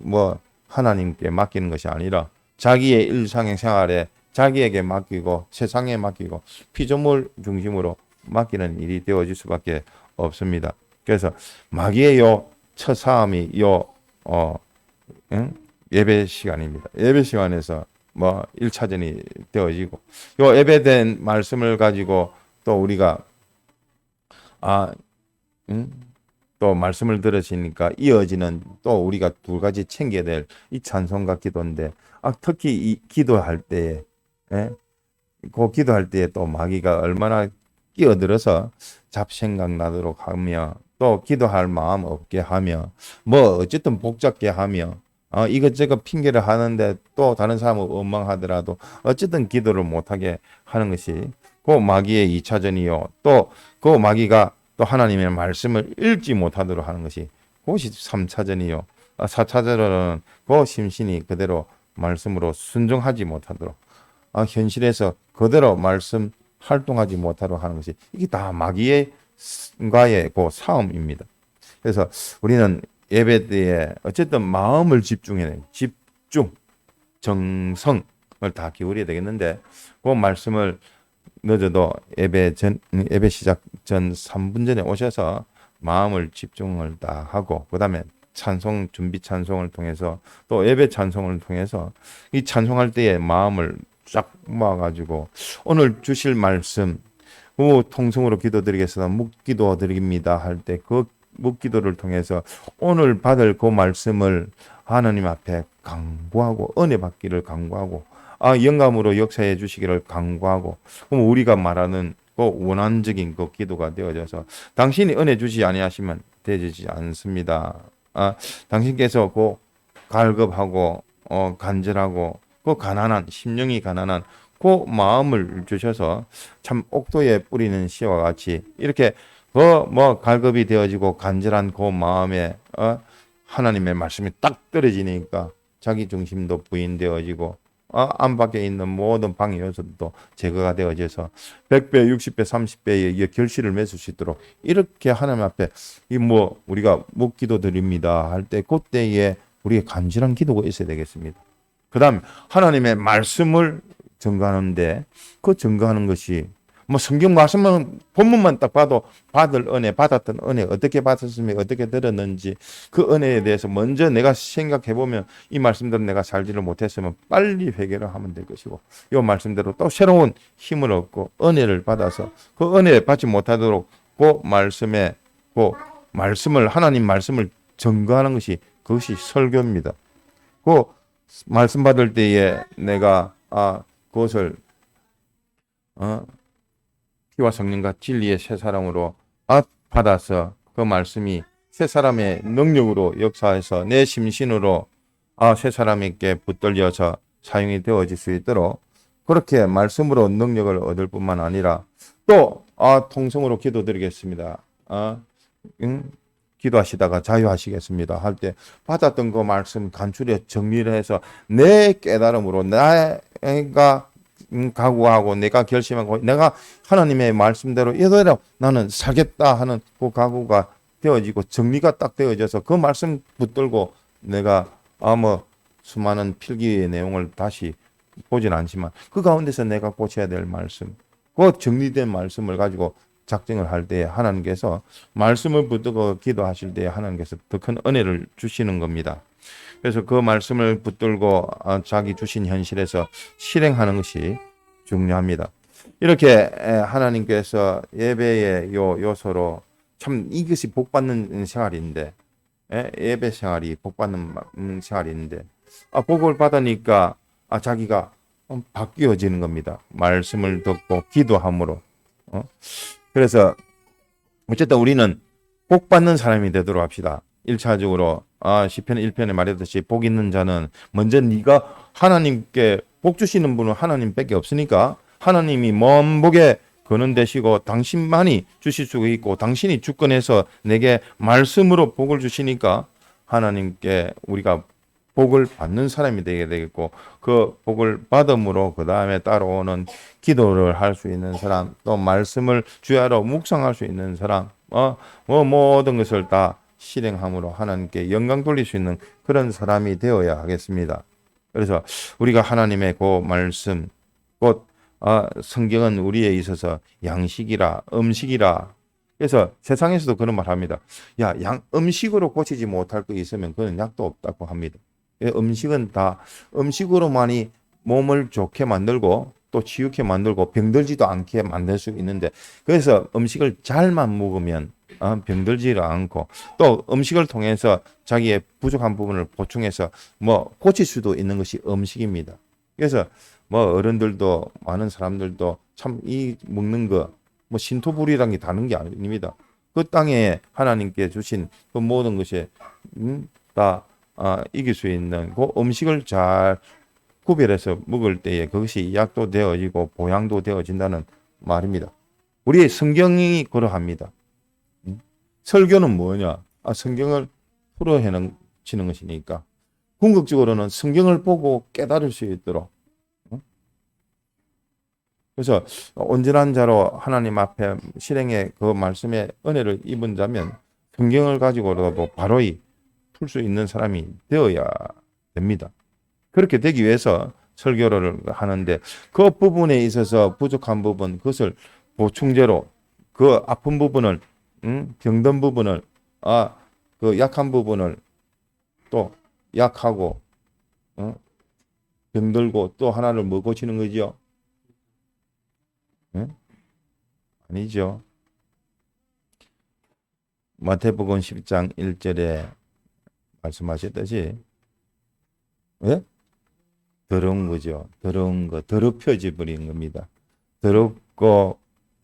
뭐 하나님께 맡기는 것이 아니라 자기의 일상의 생활에 자기에게 맡기고 세상에 맡기고 피조물 중심으로 맡기는 일이 되어질 수밖에 없습니다. 그래서 마귀의 첫 싸움이 예배 시간입니다. 예배 시간에서 뭐 1차전이 되어지고 예배된 말씀을 가지고 또 우리가 또 말씀을 들으시니까 이어지는 또 우리가 두 가지 챙겨야 될 이 찬송과 기도인데 특히 이 기도할 때에 그 기도할 때에 또 마귀가 얼마나 끼어들어서 잡생각 나도록 하며 또 기도할 마음 없게 하며 뭐 어쨌든 복잡게 하며 이것저것 핑계를 하는데 또 다른 사람은 원망하더라도 어쨌든 기도를 못하게 하는 것이 그 마귀의 2차전이요. 또 그 마귀가 또 하나님의 말씀을 읽지 못하도록 하는 것이 그것이 3차전이요. 4차전은 그 심신이 그대로 말씀으로 순종하지 못하도록 현실에서 그대로 말씀 활동하지 못하도록 하는 것이 이게 다 마귀의 그 싸움입니다. 그래서 우리는 예배 때에 어쨌든 마음을 집중해야 돼요. 집중, 정성을 다 기울여야 되겠는데 그 말씀을 늦어도 예배 시작 전 3분 전에 오셔서 마음을 집중을 다 하고 그다음에 찬송 준비 찬송을 통해서 또 예배 찬송을 통해서 이 찬송할 때에 마음을 쫙 모아가지고 오늘 주실 말씀 통성으로 기도드리겠습니다. 묵기도 드립니다 할 때 그 묵기도를 통해서 오늘 받을 그 말씀을 하나님 앞에 간구하고 은혜 받기를 간구하고 영감으로 역사해 주시기를 간구하고 그럼 우리가 말하는 그 원한적인 그 기도가 되어져서 당신이 은혜 주지 아니하시면 되지 않습니다. 당신께서 그 갈급하고 간절하고 그 가난한 심령이 가난한 그 마음을 주셔서 참 옥토에 뿌리는 씨와 같이 이렇게 뭐 갈급이 되어지고 간절한 그 마음에 하나님의 말씀이 딱 떨어지니까 자기 중심도 부인되어지고 안팎에 있는 모든 방해 요소도 제거가 되어져서 100배, 60배, 30배의 결실을 맺을 수 있도록 이렇게 하나님 앞에 우리가 묵기도 드립니다 할 때 그때에 우리의 간절한 기도가 있어야 되겠습니다. 그다음 하나님의 말씀을 증거하는데 그 증거하는 것이 성경 말씀은 본문만 딱 봐도 받을 은혜, 받았던 은혜 어떻게 받았으며 어떻게 들었는지 그 은혜에 대해서 먼저 내가 생각해 보면 이 말씀대로 내가 살지를 못했으면 빨리 회개를 하면 될 것이고 이 말씀대로 또 새로운 힘을 얻고 은혜를 받아서 그 은혜 받지 못하도록 그 말씀을 하나님 말씀을 증거하는 것이 그것이 설교입니다. 그 말씀 받을 때에 내가 그것을 피와 성령과 진리의 새 사람으로 받아서 그 말씀이 새 사람의 능력으로 역사해서 내 심신으로 새 사람에게 붙들려서 사용이 되어질 수 있도록 그렇게 말씀으로 능력을 얻을 뿐만 아니라 또 통성으로 기도드리겠습니다. 기도하시다가 자유하시겠습니다 할 때 받았던 그 말씀 간추려 정리를 해서 내 깨달음으로 내가 각오하고 내가 결심하고 내가 하나님의 말씀대로 이대로 나는 살겠다 하는 그 각오가 되어지고 정리가 딱 되어져서 그 말씀 붙들고 내가 수많은 필기의 내용을 다시 보진 않지만 그 가운데서 내가 고쳐야 될 말씀 그 정리된 말씀을 가지고 작정을 할 때 하나님께서 말씀을 붙들고 기도하실 때 하나님께서 더 큰 은혜를 주시는 겁니다. 그래서 그 말씀을 붙들고 자기 주신 현실에서 실행하는 것이 중요합니다. 이렇게 하나님께서 예배의 요소로 참 이것이 복받는 생활인데 예배 생활이 복받는 생활인데 복을 받으니까 자기가 바뀌어지는 겁니다. 말씀을 듣고 기도함으로 그래서 어쨌든 우리는 복 받는 사람이 되도록 합시다. 1차적으로 시편 1편에 말했듯이 복 있는 자는 먼저 네가 하나님께 복 주시는 분은 하나님밖에 없으니까 하나님이 먼 복에 거는 되시고 당신만이 주실 수 있고 당신이 주권해서 내게 말씀으로 복을 주시니까 하나님께 우리가 복을 받는 사람이 되게 되겠고 그 복을 받음으로 그 다음에 따라오는 기도를 할 수 있는 사람 또 말씀을 주야로 묵상할 수 있는 사람 모든 것을 다 실행함으로 하나님께 영광 돌릴 수 있는 그런 사람이 되어야 하겠습니다. 그래서 우리가 하나님의 그 말씀 곧 성경은 우리에 있어서 양식이라 음식이라 그래서 세상에서도 그런 말 합니다. 음식으로 고치지 못할 거 있으면 그건 약도 없다고 합니다. 음식은 다 음식으로만이 몸을 좋게 만들고 또 치유케 만들고 병들지도 않게 만들 수 있는데 그래서 음식을 잘만 먹으면 병들지를 않고 또 음식을 통해서 자기의 부족한 부분을 보충해서 고칠 수도 있는 것이 음식입니다. 그래서 어른들도 많은 사람들도 참 이 먹는 거 신토불이라는 게 다른 게 아닙니다. 그 땅에 하나님께 주신 그 모든 것이 다 이길 수 있는 그 음식을 잘 구별해서 먹을 때에 그것이 약도 되어지고 보양도 되어진다는 말입니다. 우리의 성경이 그러합니다. 설교는 뭐냐? 성경을 풀어내는 것이니까 궁극적으로는 성경을 보고 깨달을 수 있도록 그래서 온전한 자로 하나님 앞에 실행의 그 말씀의 은혜를 입은 자면 성경을 가지고라도 바로이 풀 수 있는 사람이 되어야 됩니다. 그렇게 되기 위해서 설교를 하는데 그 부분에 있어서 부족한 부분 그것을 보충제로 그 아픈 부분을 병든 부분을 그 약한 부분을 또 약하고 병들고 또 하나를 고치는 거죠? 아니죠. 마태복음 10장 1절에 말씀하셨듯이 더러운 거죠. 더러운 거, 더럽혀져 버린 겁니다. 더럽고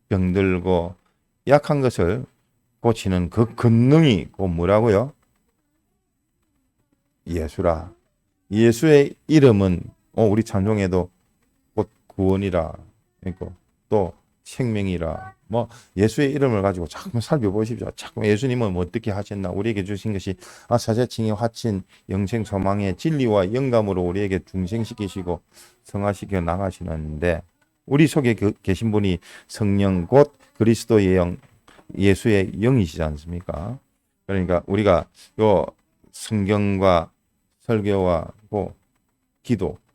병들고 약한 것을 고치는 그 권능이 곧 뭐라고요? 예수라. 예수의 이름은 우리 찬송에도 곧 구원이라 했고 또 생명이라 뭐 예수의 이름을 가지고 자꾸 살펴보십시오. 자꾸 예수님은 뭐 어떻게 하셨나 우리에게 주신 것이 사자층의 화친 영생 소망의 진리와 영감으로 우리에게 중생시키시고 성화시켜 나가시는데 우리 속에 계신 분이 성령 곧 그리스도의 영 예수의 영이시지 않습니까? 그러니까 우리가 요 성경과 설교와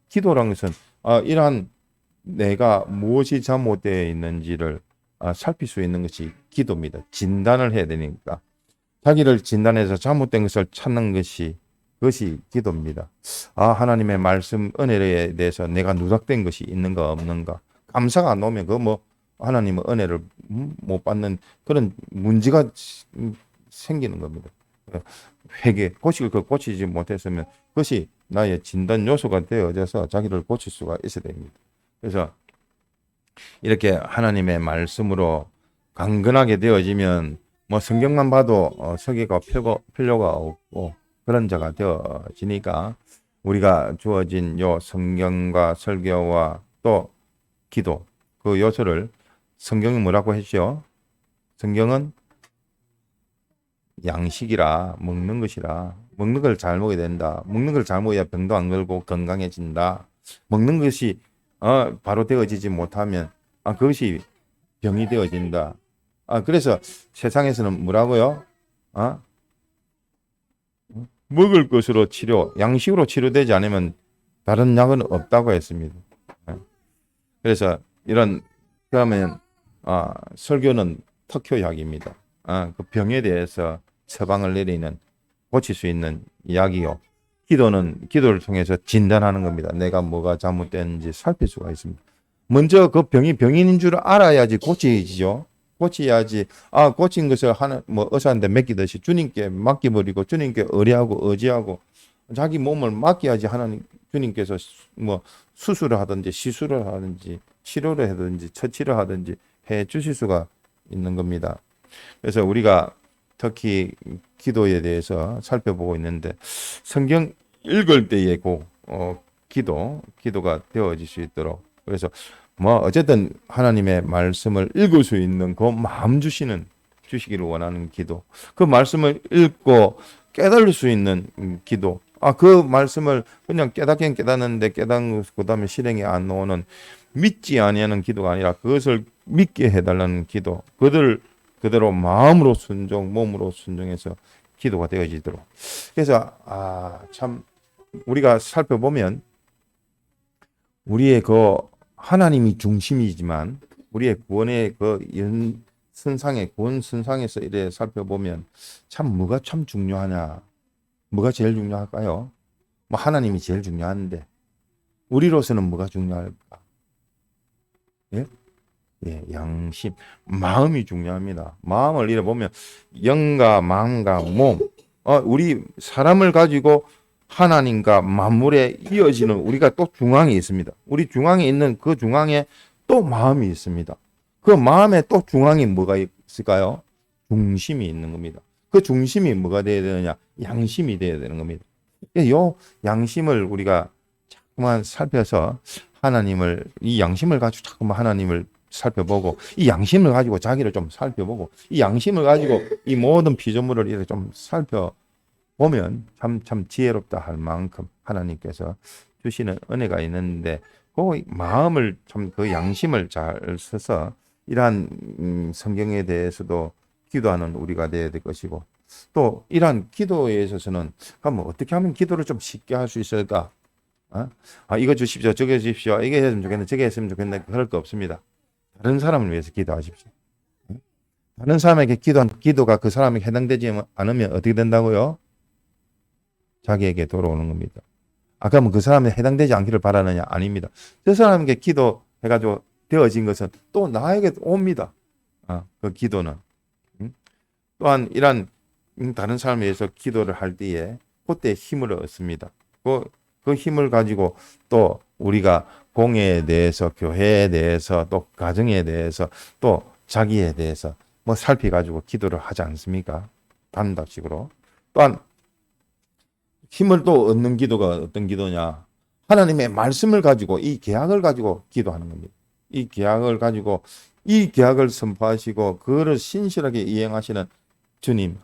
기도라는 것은 이러한 내가 무엇이 잘못되어 있는지를 살필 수 있는 것이 기도입니다. 진단을 해야 되니까 자기를 진단해서 잘못된 것을 찾는 것이 그것이 기도입니다. 하나님의 말씀 은혜에 대해서 내가 누락된 것이 있는가 없는가 감사가 안 오면 하나님의 은혜를 못 받는 그런 문제가 생기는 겁니다. 회개 고칠 걸 고치지 못했으면 그것이 나의 진단 요소가 되어져서 자기를 고칠 수가 있어야 됩니다. 그래서 이렇게 하나님의 말씀으로 강건하게 되어지면 뭐 성경만 봐도 서기가 필요가 없고 그런 자가 되어지니까 우리가 주어진 요 성경과 설교와 또 기도 그 요소를 성경이 뭐라고 했죠? 성경은 양식이라 먹는 것이라 먹는 걸 잘 먹어야 된다. 먹는 걸 잘 먹어야 병도 안 걸고 건강해진다. 먹는 것이 바로 되어지지 못하면 그것이 병이 되어진다. 그래서 세상에서는 뭐라고요? 먹을 것으로 양식으로 치료되지 않으면 다른 약은 없다고 했습니다. 그래서 그러면 설교는 특효약입니다. 그 병에 대해서 처방을 내리는 고칠 수 있는 약이요. 기도는 기도를 통해서 진단하는 겁니다. 내가 뭐가 잘못됐는지 살필 수가 있습니다. 먼저 그 병이 병인인 줄 알아야지 고치지죠. 고쳐야지 고친 것을 의사한테 맡기듯이 주님께 맡겨버리고 주님께 의지하고 자기 몸을 맡겨야지 주님께서 수술을 하든지 시술을 하든지 치료를 하든지 처치를 하든지 해 주실 수가 있는 겁니다. 그래서 우리가 특히 기도에 대해서 살펴보고 있는데 성경 읽을 때의 기도가 되어질 수 있도록 그래서 어쨌든 하나님의 말씀을 읽을 수 있는 그 마음 주시기를 원하는 기도 그 말씀을 읽고 깨달을 수 있는 기도 그 말씀을 그냥 깨닫긴 깨닫는데 깨닫는 그 다음에 실행이 안 나오는 믿지 아니하는 기도가 아니라 그것을 믿게 해달라는 기도 그대로 마음으로 순종 몸으로 순종해서 기도가 되어지도록 그래서 참 우리가 살펴보면 우리의 하나님이 중심이지만 우리의 구원의 구원 선상에서 이래 살펴보면 참 뭐가 참 중요하냐 뭐가 제일 중요할까요? 하나님이 제일 중요한데 우리로서는 뭐가 중요할까? 예? 양심, 마음이 중요합니다. 마음을 이래 보면 영과 마음과 몸, 우리 사람을 가지고 하나님과 만물에 이어지는 우리가 또 중앙에 있습니다. 우리 중앙에 있는 그 중앙에 또 마음이 있습니다. 그 마음에 또 중앙에 뭐가 있을까요? 중심이 있는 겁니다. 그 중심이 뭐가 되어야 되느냐? 양심이 되어야 되는 겁니다. 이 양심을 우리가 자꾸만 살펴서 이 양심을 가지고 자꾸만 하나님을 살펴보고 이 양심을 가지고 자기를 좀 살펴보고 이 양심을 가지고 이 모든 피조물을 이렇게 좀 살펴보면 참 지혜롭다 할 만큼 하나님께서 주시는 은혜가 있는데 그 마음을 그 양심을 잘 써서 이러한 성경에 대해서도 기도하는 우리가 되어야 될 것이고 또 이러한 기도에 있어서는 어떻게 하면 기도를 좀 쉽게 할 수 있을까? 이거 주십시오, 저거 주십시오, 이게 했으면 좋겠네, 저게 했으면 좋겠네, 그럴 거 없습니다. 다른 사람을 위해서 기도하십시오. 다른 사람에게 기도한 기도가 그 사람에게 해당되지 않으면 어떻게 된다고요? 자기에게 돌아오는 겁니다. 그러면 그 사람에 해당되지 않기를 바라느냐? 아닙니다. 저 사람에게 기도해가지고 되어진 것은 또 나에게 옵니다. 그 기도는. 또한 이런 다른 사람에 의해서 기도를 할 때에 그때 힘을 얻습니다. 그 힘을 가지고 또 우리가 공예에 대해서 교회에 대해서 또 가정에 대해서 또 자기에 대해서 살펴가지고 기도를 하지 않습니까? 단답식으로. 또한 힘을 또 얻는 기도가 어떤 기도냐? 하나님의 말씀을 가지고 이 계약을 가지고 기도하는 겁니다. 이 계약을 가지고 이 계약을 선포하시고 그거를 신실하게 이행하시는 주님,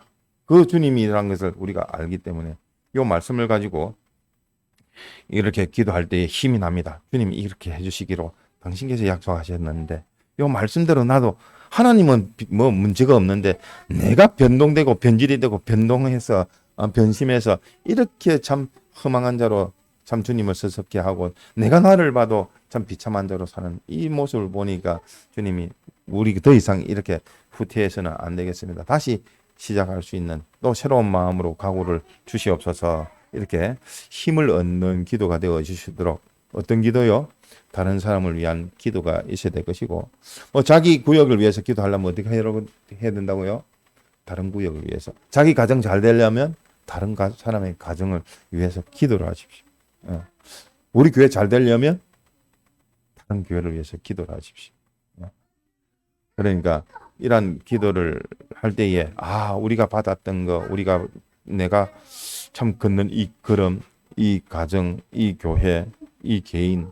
그 주님이라는 것을 우리가 알기 때문에 이 말씀을 가지고 이렇게 기도할 때에 힘이 납니다. 주님이 이렇게 해주시기로 당신께서 약속하셨는데 이 말씀대로 나도 하나님은 뭐 문제가 없는데 내가 변동되고 변질이 되고 변동해서 변심해서 이렇게 참 허망한 자로 참 주님을 서섭게 하고 내가 나를 봐도 참 비참한 자로 사는 이 모습을 보니까 주님이 우리 더 이상 이렇게 후퇴해서는 안 되겠습니다. 다시 시작할 수 있는 또 새로운 마음으로 각오를 주시옵소서. 이렇게 힘을 얻는 기도가 되어 주시도록. 어떤 기도요? 다른 사람을 위한 기도가 있어야 될 것이고, 뭐 자기 구역을 위해서 기도하려면 어떻게 해야 된다고요? 다른 구역을 위해서. 자기 가정 잘 되려면 다른 사람의 가정을 위해서 기도를 하십시오. 우리 교회 잘 되려면 다른 교회를 위해서 기도를 하십시오. 그러니까 이러한 기도를 할 때에 우리가 받았던 거, 내가 참 걷는 이 걸음, 이 가정, 이 교회, 이 개인,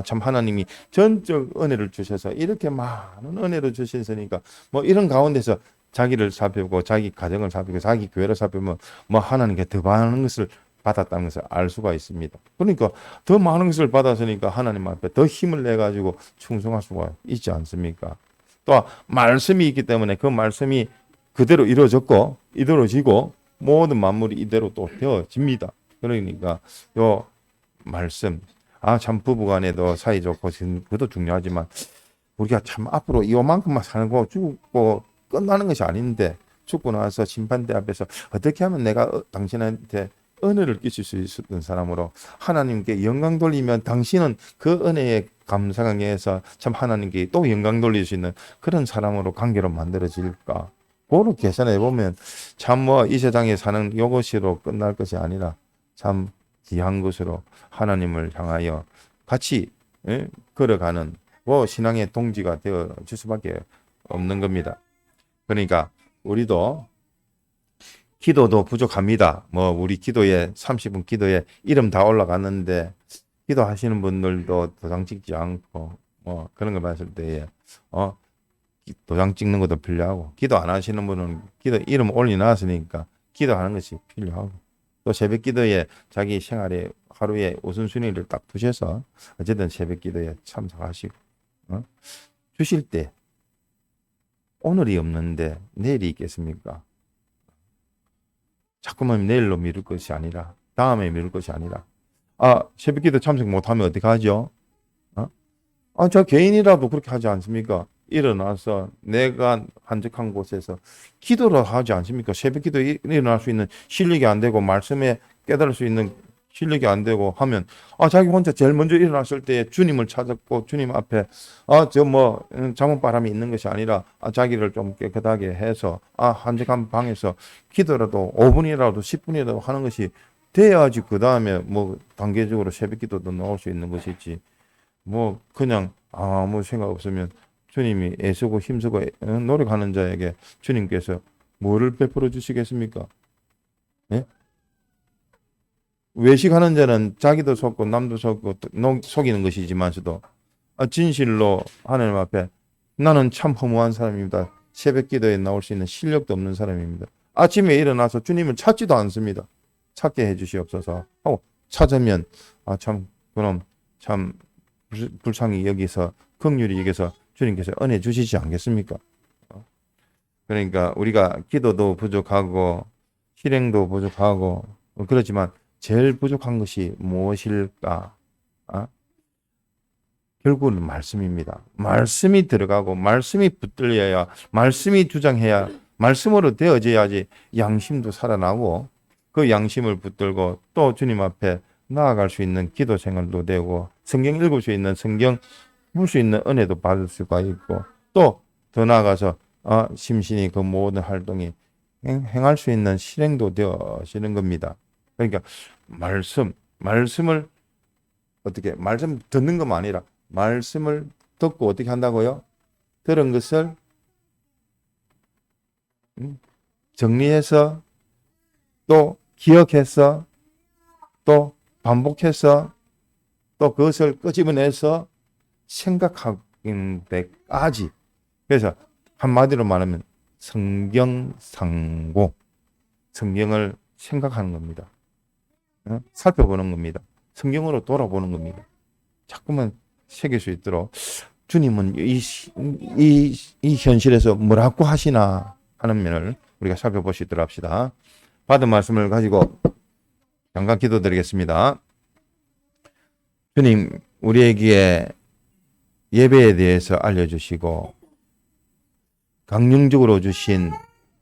참 하나님이 전적 은혜를 주셔서 이렇게 많은 은혜를 주셨으니까 뭐 이런 가운데서 자기를 살피고 자기 가정을 살피고 자기 교회를 살피면 뭐 하나님께 더 많은 것을 받았다는 것을 알 수가 있습니다. 그러니까 더 많은 것을 받았으니까 하나님 앞에 더 힘을 내 가지고 충성할 수가 있지 않습니까? 또 말씀이 있기 때문에 그 말씀이 그대로 이루어졌고 이루어지고 모든 만물이 이대로 또 되어집니다. 그러니까 요 말씀 참 부부간에도 사이좋고 그것도 중요하지만 우리가 참 앞으로 이만큼만 살고 죽고 끝나는 것이 아닌데 죽고 나서 심판대 앞에서 어떻게 하면 내가 당신한테 은혜를 끼칠 수 있었던 사람으로 하나님께 영광 돌리면 당신은 그 은혜에 감사하게 참 하나님께 또 영광 돌릴 수 있는 그런 사람으로 관계로 만들어질까? 그걸 계산해 보면 참 이 세상에 사는 이것으로 끝날 것이 아니라 참 귀한 것으로 하나님을 향하여 같이 걸어가는 신앙의 동지가 되어 줄 수밖에 없는 겁니다. 그러니까 우리도 기도도 부족합니다. 우리 기도에 30분 기도에 이름 다 올라갔는데 기도하시는 분들도 도장 찍지 않고 그런 거 봤을 때에 도장 찍는 것도 필요하고 기도 안 하시는 분은 기도 이름 올려놨으니까 기도하는 것이 필요하고 또 새벽 기도에 자기 생활에 하루에 우선순위를 딱 두셔서 어쨌든 새벽 기도에 참석하시고 주실 때 오늘이 없는데 내일이 있겠습니까? 자꾸만 내일로 미룰 것이 아니라 다음에 미룰 것이 아니라 새벽 기도 참석 못하면 어떻게 하죠? 저 개인이라도 그렇게 하지 않습니까? 일어나서 내가 한적한 곳에서 기도를 하지 않습니까? 새벽 기도 일어날 수 있는 실력이 안 되고 말씀에 깨달을 수 있는 실력이 안 되고 하면 자기 혼자 제일 먼저 일어났을 때 주님을 찾았고 주님 앞에 자문바람이 있는 것이 아니라 자기를 좀 깨끗하게 해서 한적한 방에서 기도라도 5분이라도 10분이라도 하는 것이 돼야지 그 다음에 단계적으로 새벽 기도도 나올 수 있는 것이지 그냥 아무 생각 없으면 주님이 애쓰고 힘쓰고 노력하는 자에게 주님께서 뭐를 베풀어 주시겠습니까? 예? 외식하는 자는 자기도 속고 남도 속고 속이는 것이지만서도 진실로 하나님 앞에 나는 참 허무한 사람입니다. 새벽 기도에 나올 수 있는 실력도 없는 사람입니다. 아침에 일어나서 주님을 찾지도 않습니다. 찾게 해주시옵소서 하고 찾으면 그럼 참 불쌍히 여기서 긍휼히 여기서 주님께서 은혜 주시지 않겠습니까? 그러니까 우리가 기도도 부족하고 실행도 부족하고 그렇지만 제일 부족한 것이 무엇일까? 결국은 말씀입니다. 말씀이 들어가고 말씀이 붙들려야 말씀이 주장해야 말씀으로 되어져야지 양심도 살아나고 그 양심을 붙들고 또 주님 앞에 나아갈 수 있는 기도 생활도 되고 성경 읽을 수 있는 성경 볼 수 있는 은혜도 받을 수가 있고 또 더 나아가서 심신이 그 모든 활동이 행할 수 있는 실행도 되어지는 겁니다. 그러니까 말씀을 어떻게 말씀 듣는 것만 아니라 말씀을 듣고 어떻게 한다고요? 들은 것을 정리해서 또 기억해서 또 반복해서 또 그것을 끄집어내서 생각하는 데까지 그래서 한마디로 말하면 성경상고, 성경을 생각하는 겁니다. 살펴보는 겁니다. 성경으로 돌아보는 겁니다. 자꾸만 새길 수 있도록 주님은 이 현실에서 뭐라고 하시나 하는 면을 우리가 살펴볼 수 있도록 합시다. 받은 말씀을 가지고 잠깐 기도드리겠습니다. 주님, 우리에게 예배에 대해서 알려주시고 강령적으로 주신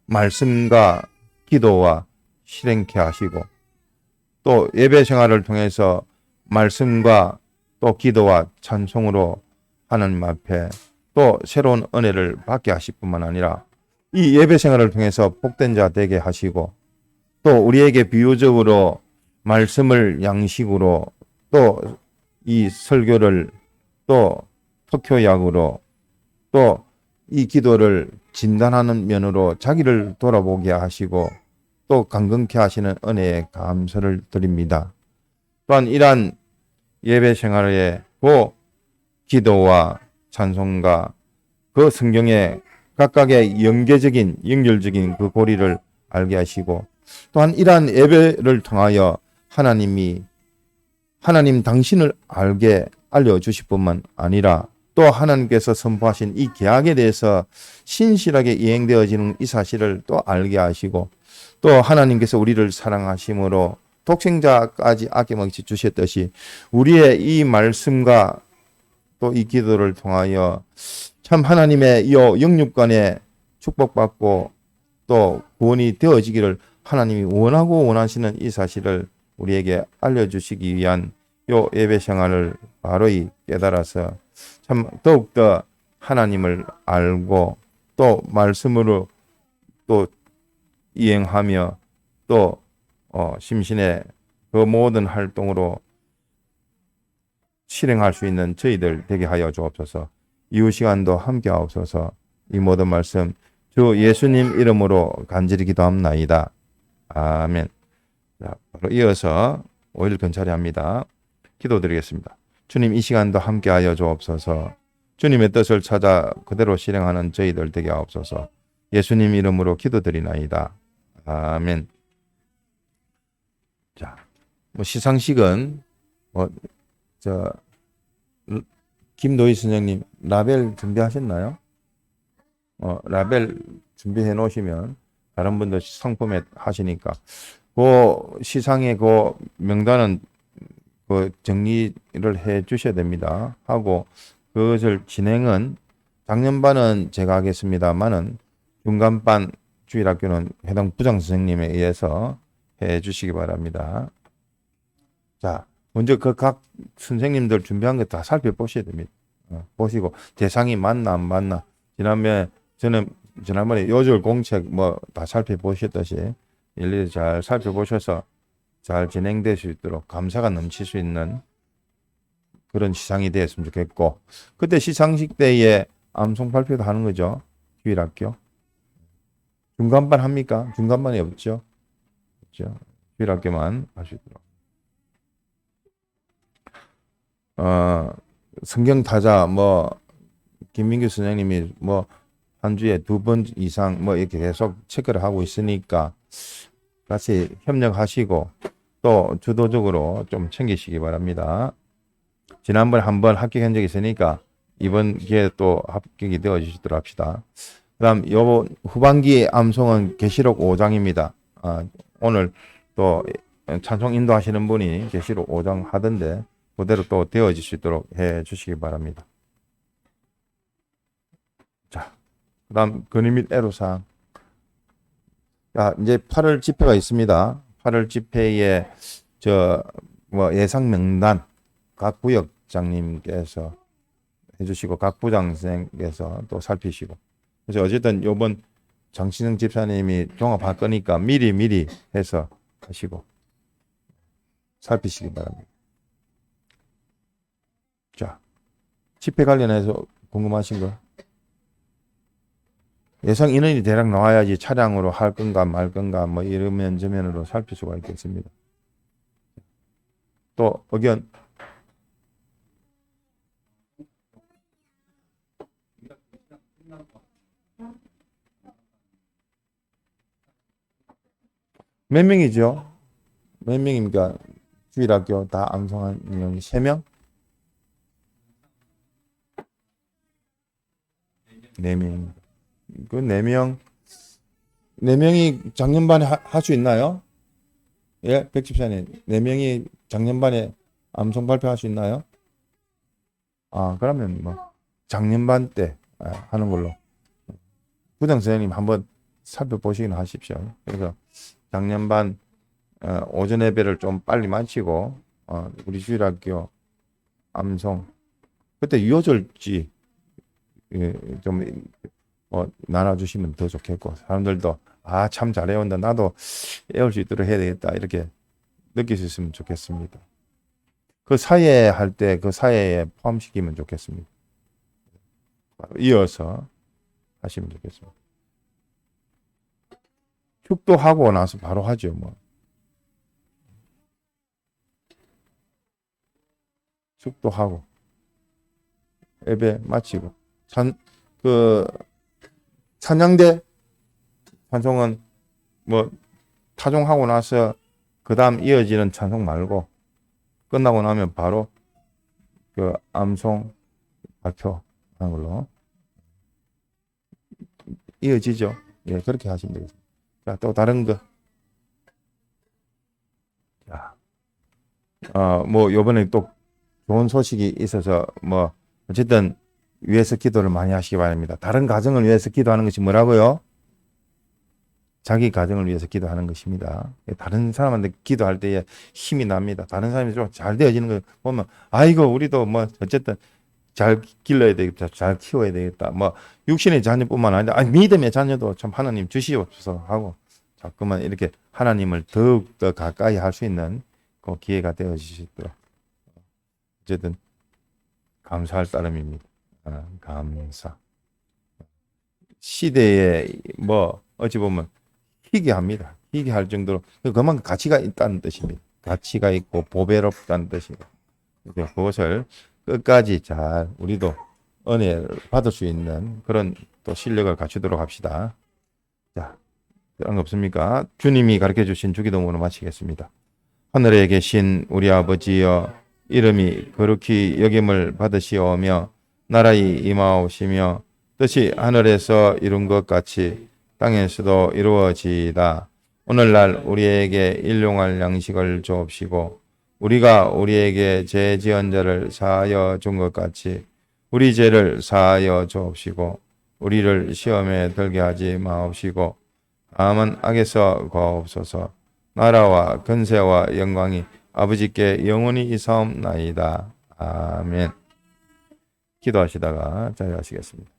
말씀과 기도와 실행케 하시고 또 예배 생활을 통해서 말씀과 또 기도와 찬송으로 하나님 앞에 또 새로운 은혜를 받게 하실 뿐만 아니라 이 예배 생활을 통해서 복된 자 되게 하시고 또 우리에게 비유적으로 말씀을 양식으로 또 이 설교를 또 토교약으로 또 이 기도를 진단하는 면으로 자기를 돌아보게 하시고 또 강건케 하시는 은혜에 감사를 드립니다. 또한 이러한 예배 생활의 그 기도와 찬송과 그 성경의 각각의 연결적인 그 고리를 알게 하시고 또한 이러한 예배를 통하여 하나님 당신을 알게 알려주실 뿐만 아니라 또 하나님께서 선포하신 이 계약에 대해서 신실하게 이행되어지는 이 사실을 또 알게 하시고 또 하나님께서 우리를 사랑하심으로 독생자까지 아낌없이 주셨듯이 우리의 이 말씀과 또 이 기도를 통하여 참 하나님의 이 영육간에 축복받고 또 구원이 되어지기를 하나님이 원하고 원하시는 이 사실을 우리에게 알려주시기 위한 요 예배 생활을 바로이 깨달아서 참 더욱더 하나님을 알고 또 말씀으로 또 이행하며 또 심신의 그 모든 활동으로 실행할 수 있는 저희들 되게 하여 주옵소서. 이후 시간도 함께 하옵소서. 이 모든 말씀 주 예수님 이름으로 간절히 기도합나이다. 아멘. 자, 바로 이어서 5일 근찰합니다. 기도드리겠습니다. 주님, 이 시간도 함께 하여 주옵소서. 주님의 뜻을 찾아 그대로 실행하는 저희들 되게 하옵소서. 예수님 이름으로 기도드리나이다. 아멘. 자, 시상식은 김도희 선생님 라벨 준비하셨나요? 라벨 준비해 놓으시면 다른 분들 상품에 하시니까 그 시상의 그 명단은 그 정리를 해 주셔야 됩니다. 하고 그것을 진행은 작년반은 제가 하겠습니다만은 중간반 주일학교는 해당 부장 선생님에 의해서 해 주시기 바랍니다. 자, 먼저 그 각 선생님들 준비한 거 다 살펴보셔야 됩니다. 보시고 대상이 맞나 안 맞나. 지난번에 요절 공책 뭐 다 살펴보셨듯이 일일이 잘 살펴보셔서 잘 진행될 수 있도록 감사가 넘칠 수 있는 그런 시상이 되었으면 좋겠고 그때 시상식 때에 암송 발표도 하는 거죠. 주일학교. 중간반 합니까? 중간반이 없죠. 없죠. 주일학교만 할 수 있도록. 성경 타자 김민규 선생님이 한 주에 2번 이상 이렇게 계속 체크를 하고 있으니까 같이 협력하시고 또 주도적으로 좀 챙기시기 바랍니다. 지난번에 한번 합격한 적이 있으니까 이번 기회에 또 합격이 되어주시도록 합시다. 그 다음 요 후반기 암송은 계시록 5장입니다. 오늘 또 찬송 인도하시는 분이 계시록 5장 하던데 그대로 또 되어질 수 있도록 해 주시기 바랍니다. 자, 그 다음 건의 및 애로사항. 자, 이제 8월 집회가 있습니다. 8월 집회에 예상 명단 각 구역장님께서 해주시고 각 부장선생께서 또 살피시고 그래서 어쨌든 요번 장신영 집사님이 종합할 거니까 미리 해서 하시고 살피시기 바랍니다. 자, 집회 관련해서 궁금하신 거? 예상 인원이 대략 나와야지 차량으로 할 건가 말 건가 이러면 저면으로 살필 수가 있겠습니다. 또 의견? 몇 명이죠? 몇 명입니까? 주일학교 다 암송한 인원이 3명? 4명. 그 4명, 4명이 작년반에 할 수 있나요? 예, 백집사님. 4명이 작년반에 암송 발표할 수 있나요? 아, 그러면 뭐, 작년반 때 하는 걸로. 부장 선생님 한번 살펴보시긴 하십시오. 그래서 작년반 오전 예배를 좀 빨리 마치고, 우리 주일학교 암송, 그때 유효절지 예, 좀 나눠주시면 더 좋겠고, 사람들도 참 잘해온다, 나도 애울 수 있도록 해야 되겠다, 이렇게 느낄 수 있으면 좋겠습니다. 그 사이에 할 때 그 사이에 포함시키면 좋겠습니다. 이어서 하시면 좋겠습니다. 축도하고 나서 바로 하죠, 뭐. 축도하고 예배 마치고 찬양대 찬송은 뭐 타종하고 나서 그 다음 이어지는 찬송 말고 끝나고 나면 바로 그 암송 발표하는 걸로 이어지죠. 예, 그렇게 하시면 되겠습니다. 자, 또 다른 거. 자, 뭐 요번에 또 좋은 소식이 있어서 뭐 어쨌든 위해서 기도를 많이 하시기 바랍니다. 다른 가정을 위해서 기도하는 것이 뭐라고요? 자기 가정을 위해서 기도하는 것입니다. 다른 사람한테 기도할 때에 힘이 납니다. 다른 사람이 좀 잘 되어지는 걸 보면 아이고 우리도 뭐 어쨌든 잘 길러야 되겠다, 잘 키워야 되겠다. 뭐 육신의 자녀뿐만 아니라 믿음의 자녀도 참 하나님 주시옵소서 하고 자꾸만 이렇게 하나님을 더욱 더 가까이 할 수 있는 그 기회가 되어지시도록 어쨌든 감사할 따름입니다. 감사. 시대에 뭐 어찌 보면 희귀합니다. 희귀할 정도로 그만큼 가치가 있다는 뜻입니다. 가치가 있고 보배롭다는 뜻이고 그것을 끝까지 잘 우리도 은혜를 받을 수 있는 그런 또 실력을 갖추도록 합시다. 자, 그런 거 없습니까? 주님이 가르쳐 주신 주기도문으로 마치겠습니다. 하늘에 계신 우리 아버지여 이름이 거룩히 여김을 받으시오며 나라의 임하오시며 뜻이 하늘에서 이룬 것 같이 땅에서도 이루어지이다. 오늘날 우리에게 일용할 양식을 주옵시고 우리가 우리에게 죄 지은 자를 사하여 준 것 같이 우리 죄를 사하여 주옵시고 우리를 시험에 들게 하지 마옵시고 다만 악에서 구하옵소서. 나라와 근세와 영광이 아버지께 영원히 이사옵나이다. 아멘. 기도하시다가 자유하시겠습니다.